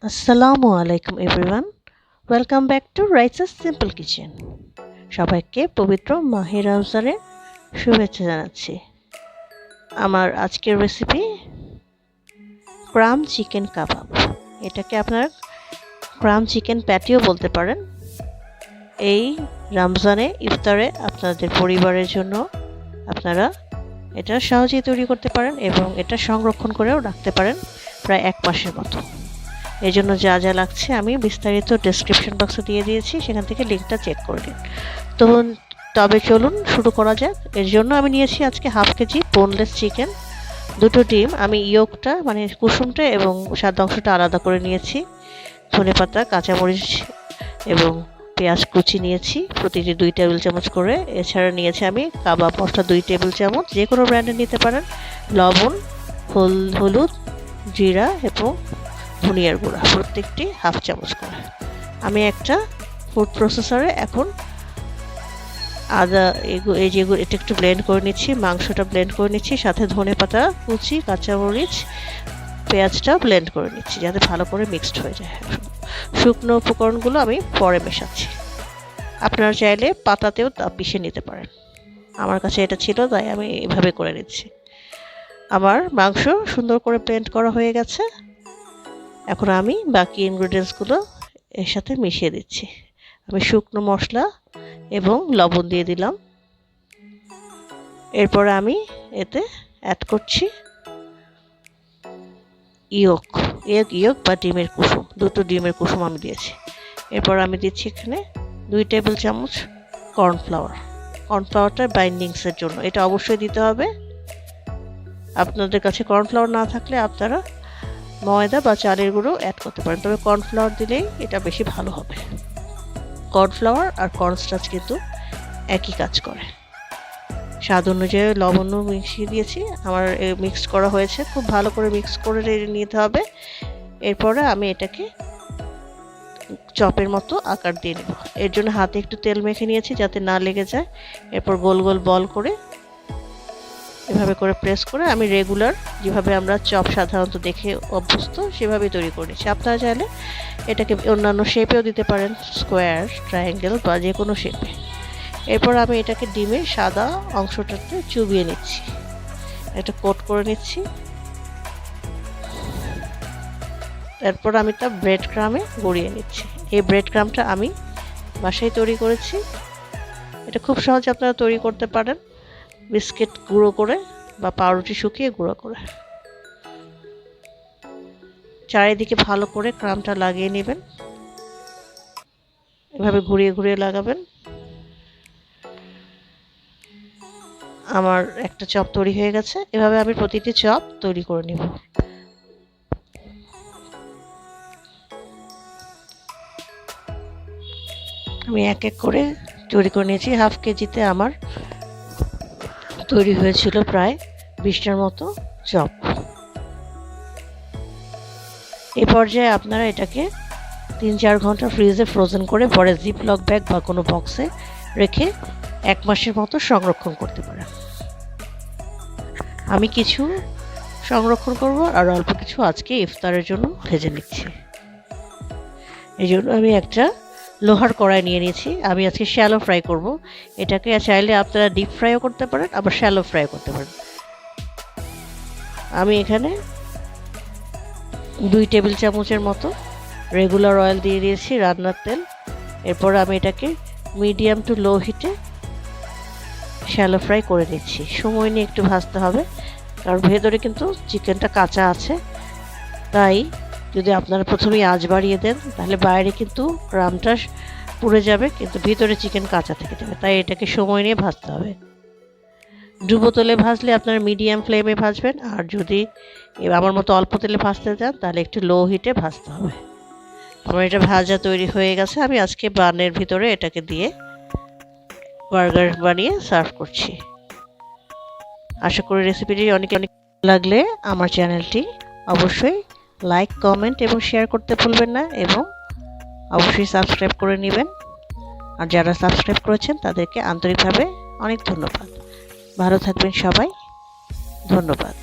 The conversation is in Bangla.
আসসালামু আলাইকুম everyone, welcome back to Raisa's Simple Kitchen. সবাইকে পবিত্র মাহে রমজানের শুভেচ্ছা জানাচ্ছি। আমার আজকের রেসিপি ক্রাম চিকেন কাবাব। এটাকে আপনারা ক্রাম চিকেন প্যাটিও বলতে পারেন। এই রমজানে ইফতারে আপনাদের পরিবারের জন্য আপনারা এটা সহজেই তৈরি করতে পারেন এবং এটা সংরক্ষণ করেও রাখতে পারেন প্রায় 1 মাসের মতো। এই জন্য যা যা লাগছে আমি বিস্তারিত ডেসক্রিপশন বক্সে দিয়ে দিয়েছি, সেখান থেকে লিঙ্কটা চেক করে নিন। তবে চলুন শুরু করা যাক। এর জন্য আমি নিয়েছি আজকে 1/2 কেজি বোনলেস চিকেন, 2টো ডিম, আমি ইয়োগটা মানে কুসুমটা এবং সাদা অংশটা আলাদা করে নিয়েছি, ধনেপাতা, কাঁচামরিচ এবং পেঁয়াজ কুচি নিয়েছি প্রতিটি 2 টেবিল চামচ করে। এছাড়া নিয়েছি আমি কাবাব মশলা 2 টেবিল চামচ, যে কোনো ব্র্যান্ডের নিতে পারেন, লবণ, হলুদ, জিরা এবং ধনিয়ার গুঁড়া প্রত্যেকটি 1/2 চামচ করে। আমি একটা ফুড প্রসেসরে এখন আদা যেগুলো এটা একটু ব্লেন্ড করে নিচ্ছি, মাংসটা ব্লেন্ড করে নিচ্ছি, সাথে ধনেপাতা কুচি, কাঁচামরিচ, পেঁয়াজটা ব্লেন্ড করে নিচ্ছি যাতে ভালো করে মিক্সড হয়ে যায়। শুকনো উপকরণগুলো আমি পরে মেশাচ্ছি, আপনারা চাইলে পাতাতেও তা পিষে নিতে পারেন। আমার কাছে এটা ছিল তাই আমি এভাবে করে নিচ্ছি। আমার মাংস সুন্দর করে ব্লেন্ড করা হয়ে গেছে। এখন আমি বাকি ইনগ্রেডিয়েন্টসগুলো এর সাথে মিশিয়ে দিচ্ছি। আমি শুকনো মশলা এবং লবণ দিয়ে দিলাম। এরপর আমি এতে অ্যাড করছি ইয়োগ বা ডিমের কুসুম, 2টো ডিমের কুসুম আমি দিয়েছি। এরপর আমি দিচ্ছি এখানে 2 টেবিল চামচ কর্নফ্লাওয়ারটা বাইন্ডিংসের জন্য এটা অবশ্যই দিতে হবে। আপনাদের কাছে কর্নফ্লাওয়ার না থাকলে আপনারা ময়দা বা চালের গুঁড়ো অ্যাড করতে পারেন, তবে কর্নফ্লাওয়ার দিলেই এটা বেশি ভালো হবে। কর্নফ্লাওয়ার আর কর্নস্টার্চ কিন্তু একই কাজ করে। স্বাদ অনুযায়ী লবণও মিশিয়ে দিয়েছি। আমার মিক্স করা হয়েছে, খুব ভালো করে মিক্স করে নিতে হবে। এরপরে আমি এটাকে চপের মতো আকার দিয়ে নেব। এর জন্য হাতে একটু তেল মেখে নিয়েছি যাতে না লেগে যায়। এরপর গোল গোল বল করে এভাবে করে প্রেস করে আমি রেগুলার যেভাবে আমরা চপ সাধারণত দেখে অভ্যস্ত সেভাবেই তৈরি করে নিচ্ছি। আপনারা চাইলে এটাকে অন্যান্য শেপেও দিতে পারেন, স্কোয়ার, ট্রায়াঙ্গেল বা যে কোনো শেপে। এরপর আমি এটাকে ডিমের সাদা অংশটাতে চুবিয়ে নিচ্ছি, একটা কোট করে নিচ্ছি। তারপর আমি তা ব্রেড ক্রামে গড়িয়ে নিচ্ছি। এই ব্রেড ক্রামটা আমি বাসায় তৈরি করেছি। এটা খুব সহজে আপনারা তৈরি করতে পারেন, বিস্কিট গুঁড়ো করে বা পাউরুটি শুকিয়ে গুঁড়ো করে। চারিদিকে ভালো করে ক্রামটা লাগিয়ে নেবেন, এভাবে ঘুরিয়ে ঘুরিয়ে লাগাবেন। আমার একটা চপ তৈরি হয়ে গেছে। এভাবে আমি প্রতিটি চপ তৈরি করে নেব। আমি এক এক করে তৈরি করে নিয়েছি। 1/2 কেজিতে আমার তৈরি হয়েছিল প্রায় 20টার মতো চপ। এই পর্যায়ে আপনারা এটাকে 3-4 ঘন্টা ফ্রিজে ফ্রোজেন করে পরে জিপলক ব্যাগ বা কোনো বক্সে রেখে 1 মাসের মতো সংরক্ষণ করতে পারেন। আমি কিছু সংরক্ষণ করব আর অল্প কিছু আজকে ইফতারের জন্য ভেজে নিচ্ছি। এই জন্য আমি একটা লোহার কড়াই নিয়ে নিয়েছি। আমি আজকে শ্যালো ফ্রাই করব। এটাকে চাইলে আপনারা ডিপ ফ্রাইও করতে পারেন, আবার শ্যালো ফ্রাই করতে পারেন। আমি এখানে 2 টেবিল চামচের মতো রেগুলার অয়েল দিয়ে দিয়েছি, রান্নার তেল। এরপর আমি এটাকে মিডিয়াম টু লো হিটে শ্যালো ফ্রাই করে নিচ্ছি। সময় নিয়ে একটু ভাজতে হবে, কারণ ভেতরে কিন্তু চিকেনটা কাঁচা আছে। তাই যদি আপনারা প্রথমেই আঁচ বাড়িয়ে দেন তাহলে বাইরে কিন্তু ক্রামটা পুড়ে যাবে, কিন্তু ভিতরে চিকেন কাঁচা থেকে যাবে। তাই এটাকে সময় নিয়ে ভাজতে হবে। ডুবো তেলে ভাজলে আপনারা মিডিয়াম ফ্লেমে ভাজবেন, আর যদি আমার মতো অল্প তেলে ভাজতে চান তাহলে একটু লো হিটে ভাজতে হবে। আমার এটা ভাজা তৈরি হয়ে গেছে। আমি আজকে বানের ভিতরে এটাকে দিয়ে বার্গার বানিয়ে সার্ভ করছি। আশা করি রেসিপিটি অনেক লাগলে আমার চ্যানেলটি অবশ্যই লাইক, কমেন্ট এবং শেয়ার করতে ভুলবেন না, এবং অবশ্যই সাবস্ক্রাইব করে নেবেন। আর যারা সাবস্ক্রাইব করেছেন তাদেরকে আন্তরিকভাবে অনেক ধন্যবাদ। ভালো থাকবেন সবাই, ধন্যবাদ।